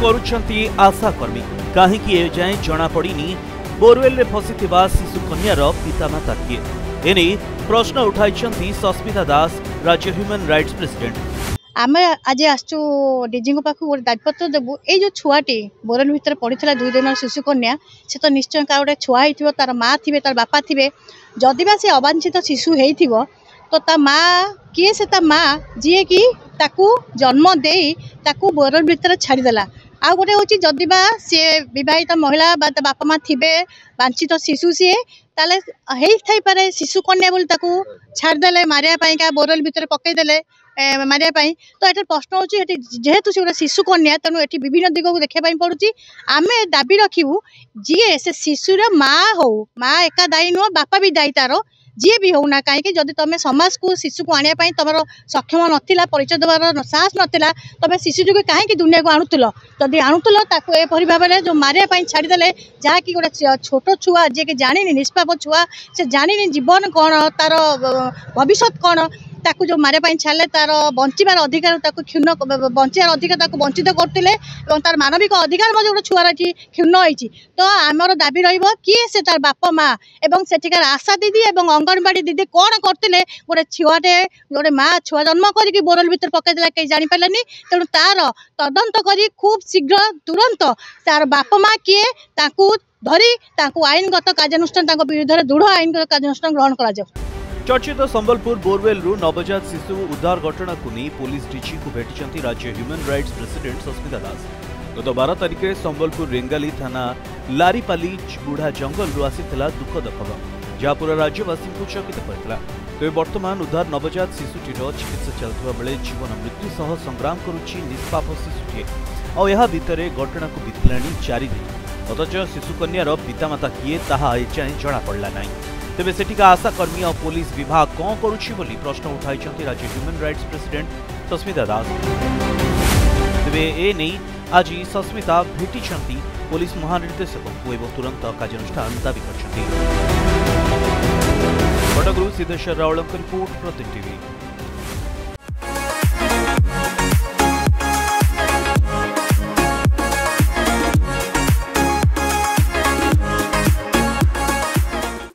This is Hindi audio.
करुछंती आशाकर्मी कहीं एजाएं जना पड़नी बोरवेल फसी शिशु कन्यार पितामाता किए एने प्रश्न उठाई सस्मिता दास राज्य ह्यूमन राइट्स प्रेसिडेंट। आम आज आसचु डीजी पाख गोटे दायित्व देवु ये जो छुआटी बोरवेल भितर पड़ी 2 दिन शिशु कन्या से तो निश्चय का गोटे छुआ हो तार माँ थे तार बापा थे जदिबा से अवांछित शिशु हो तो ता माँ किए से ता माँ जी कि ताकू जन्म दे ताकू बोरवेल भितर छाड़देला आ गोटे हूँ जदिबा सी बहित महिला बापा माँ थे वांछित शिशु सी ताले पारे शिशु कन्या बोली ताकू छाड़देले मारिया बोरवेल भितर पकईदेले मारिया तो ये प्रश्न हो जेहेतु से गोटे शिशु कन्या तेणु ये विभिन्न दिग को देखा पड़ुची आम दाबी रखू जी से शिशुर माँ हो माँ एका दायी नुह बापा भी दायी तार जी भी होना कहीं जदि तुम समाज को शिशु को आने तुम सक्षम नाला परिचय देवार साहस नाला तुम शिशु जो कहीं दुनिया को आणुल जदि आणुल एपरी भाव में जो मारिया छाड़देले जहाँकि गोटे छोट छुआ जी कि जानी निष्पाप छुआ से जानी जीवन कौन तार भविष्य कौन ताकू जो मारे छाड़े तार बंचार अधिकार क्षुण्ण बंचार अधिकार वंचित करते तार मानविक अधिकार गोटे छुआर क्षुण्ण होती तो आमर दाबी किए से तार बाप माँ एवं सेठिकार आशा दीदी और अंगनवाड़ी दीदी कौन करते गोटे छुआटे गोटे माँ छुआ जन्म करके बोरवेल भितर पकईदेला कहीं जापारे तेणु तार तदंत कर खूब शीघ्र तुरंत तार बाप माँ किए धरी आईनगत कार्यानुष्ठान विरुद्ध दृढ़ आईनगत कार्यानुष्ठान ग्रहण कर। चर्चित संबलपुर बोरवेल नवजात शिशु उद्धार घटना को नहीं पुलिस डीजी को भेटी राज्य ह्यूमन राइट्स प्रेसिडेंट सस्मिता दास। गत 12 तारिख में संबलपुर रेंगाली थाना लारीपाली बुढ़ा जंगल आसीला दुखद खबर जहाँ पूरा राज्यवासी को चकित करता। तेज बर्तमान उद्धार नवजात शिशुटीर चिकित्सा चलता बेले जीवन मृत्यु सह संग्राम करुच्ची निष्पाप शिशुटीए और यह भितर घटना को बीतलाणी 4 दिन अथच शिशु कन्यार पितामाता किए ताहा एजाएं जना पड़ला नहीं। तेबे सेठिका आशाकर्मी और पुलिस विभाग कौन करुछि बोली प्रश्न उठाई राज्य ह्यूमन राइट्स प्रेसिडेंट सस्मिता दास। तेबे ए नहीं आज सस्मिता भेटी पुलिस महानिर्देशक को तुरंत कार्यानुष्ठान दाबी कर। सिद्धेश्वर रावल रिपोर्ट प्रतिदिन टीवी।